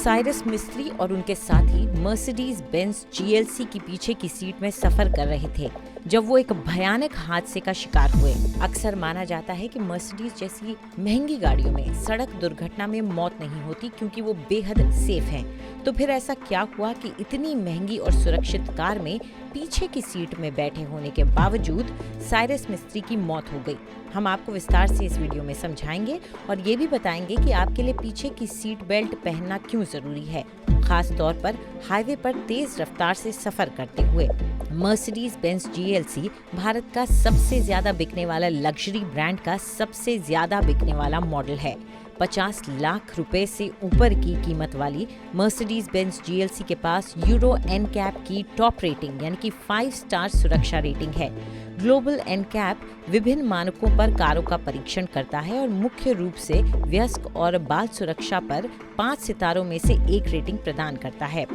Cyrus मिस्त्री और उनके साथी मर्सिडीज बेंज जीएलसी की पीछे की सीट में सफर कर रहे थे जब वो एक भयानक हादसे का शिकार हुए। अक्सर माना जाता है कि मर्सिडीज जैसी महंगी गाड़ियों में सड़क दुर्घटना में मौत नहीं होती क्योंकि वो बेहद सेफ हैं। तो फिर ऐसा क्या हुआ कि इतनी महंगी और सुरक्षित कार में पीछे की सीट में बैठे होने के बावजूद साइरस मिस्त्री की मौत हो गई? हम आपको विस्तार से इस वीडियो में समझाएंगे और ये भी बताएंगे कि आपके लिए पीछे की सीट बेल्ट पहनना क्यों जरूरी है, खास तौर पर हाईवे पर तेज रफ्तार से सफर करते हुए। मर्सिडीज बेंज जीएलसी भारत का सबसे ज्यादा बिकने वाला लग्जरी ब्रांड का सबसे ज्यादा बिकने वाला मॉडल है। 50 लाख रुपए से ऊपर की कीमत वाली मर्सिडीज बेंज जीएलसी के पास यूरो एनकैप की टॉप रेटिंग यानी कि 5 स्टार सुरक्षा रेटिंग है। ग्लोबल एनकैप विभिन्न मानकों पर कारों का परीक्षण करता है और मुख्य रूप से वयस्क और बाल सुरक्षा पर 5 सितारों में से 1 रेटिंग प्रदान करता है।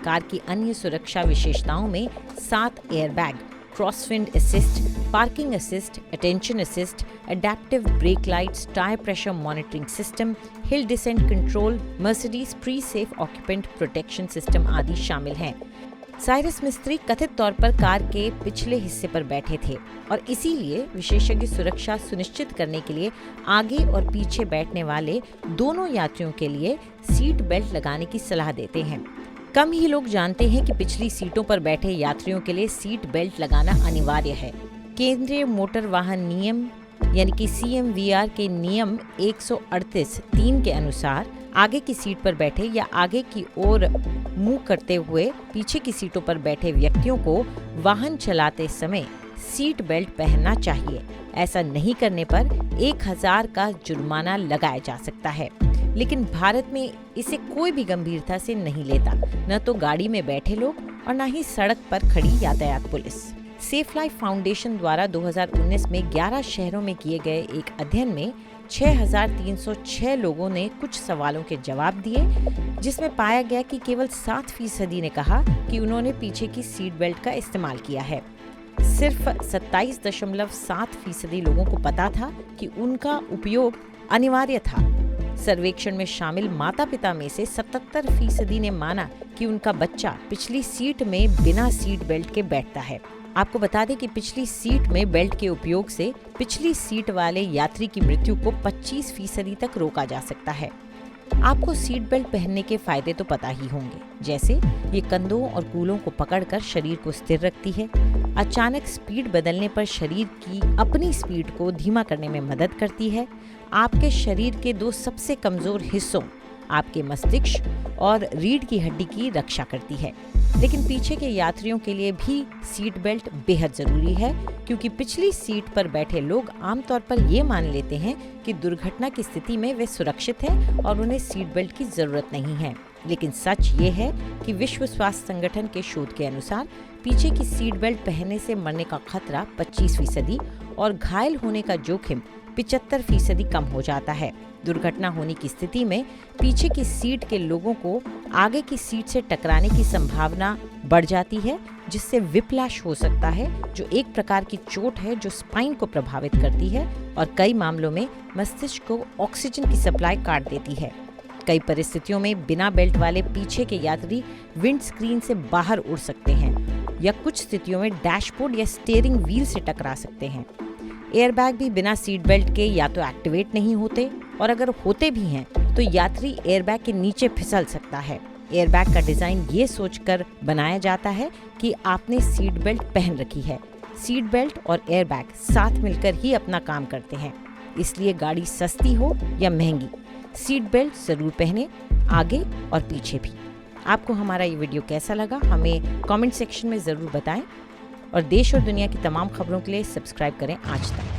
कार की अन्य सुरक्षा विशेषताओं में 7 airbag, crosswind assist, parking assist, attention assist, adaptive break lights, tyre pressure monitoring system, hill descent control, Mercedes pre safe occupant protection system आदि शामिल हैं। साइरस मिस्त्री कथित तौर पर कार के पिछले हिस्से पर बैठे थे और इसीलिए विशेषज्ञ सुरक्षा सुनिश्चित करने के लिए आगे और पीछे बैठने वाले दोनों यात्रियों के लिए सीट बेल्ट लगाने की सलाह देते हैं। कम ही लोग जानते हैं कि पिछली सीटों पर बैठे यात्रियों के लिए सीट बेल्ट लगाना अनिवार्य है। केंद्रीय मोटर वाहन नियम यानी कि CMVR के नियम 138(3) के अनुसार आगे की सीट पर बैठे या आगे की ओर मुंह करते हुए पीछे की सीटों पर बैठे व्यक्तियों को वाहन चलाते समय सीट बेल्ट पहनना चाहिए। ऐसा नहीं करने पर 1000 का जुर्माना लगाया जा सकता है। लेकिन भारत में इसे कोई भी गंभीरता से नहीं लेता, न तो गाड़ी में बैठे लोग और न ही सड़क पर खड़ी यातायात पुलिस। सेफ लाइफ फाउंडेशन द्वारा 2019 में 11 शहरों में किए गए एक अध्ययन में 6306 लोगों ने कुछ सवालों के जवाब दिए, जिसमें पाया गया कि केवल 7% ने कहा कि उन्होंने पीछे की सीट बेल्ट का इस्तेमाल किया है। सिर्फ 27.7% लोगों को पता था कि उनका उपयोग अनिवार्य था। सर्वेक्षण में शामिल माता पिता में से 77% ने माना कि उनका बच्चा पिछली सीट में बिना सीट बेल्ट के बैठता है। आपको बता दें कि पिछली सीट में बेल्ट के उपयोग से पिछली सीट वाले यात्री की मृत्यु को 25% तक रोका जा सकता है। आपको सीट बेल्ट पहनने के फायदे तो पता ही होंगे, जैसे ये कंधों और कूलों को पकड़कर शरीर को स्थिर रखती है, अचानक स्पीड बदलने पर शरीर की अपनी स्पीड को धीमा करने में मदद करती है, आपके शरीर के 2 सबसे कमजोर हिस्सों आपके मस्तिष्क और रीढ़ की हड्डी की रक्षा करती है। लेकिन पीछे के यात्रियों के लिए भी सीट बेल्ट बेहद जरूरी है, क्योंकि पिछली सीट पर बैठे लोग आमतौर पर ये मान लेते हैं कि दुर्घटना की स्थिति में वे सुरक्षित हैं और उन्हें सीट बेल्ट की जरूरत नहीं है। लेकिन सच ये है कि विश्व स्वास्थ्य संगठन के शोध के अनुसार पीछे की सीट बेल्ट पहनने से मरने का खतरा 25% और घायल होने का जोखिम 75% कम हो जाता है। दुर्घटना होने की स्थिति में पीछे की सीट के लोगों को आगे की सीट से टकराने की संभावना बढ़ जाती है, जिससे विप्लैश हो सकता है, जो एक प्रकार की चोट है जो स्पाइन को प्रभावित करती है और कई मामलों में मस्तिष्क को ऑक्सीजन की सप्लाई काट देती है। कई परिस्थितियों में बिना बेल्ट वाले पीछे के यात्री विंड स्क्रीन से बाहर उड़ सकते हैं या कुछ स्थितियों में डैशबोर्ड या स्टीयरिंग व्हील से टकरा सकते हैं। एयरबैग भी बिना सीट बेल्ट के या तो एक्टिवेट नहीं होते, और अगर होते भी हैं तो यात्री एयरबैग के नीचे फिसल सकता है। एयरबैग का डिजाइन ये सोचकर बनाया जाता है कि आपने सीट बेल्ट पहन रखी है। सीट बेल्ट और एयरबैग साथ मिलकर ही अपना काम करते हैं, इसलिए गाड़ी सस्ती हो या महंगी, सीट बेल्ट जरूर पहने, आगे और पीछे भी। आपको हमारा ये वीडियो कैसा लगा हमें कमेंट सेक्शन में ज़रूर बताएं और देश और दुनिया की तमाम खबरों के लिए सब्सक्राइब करें आज तक।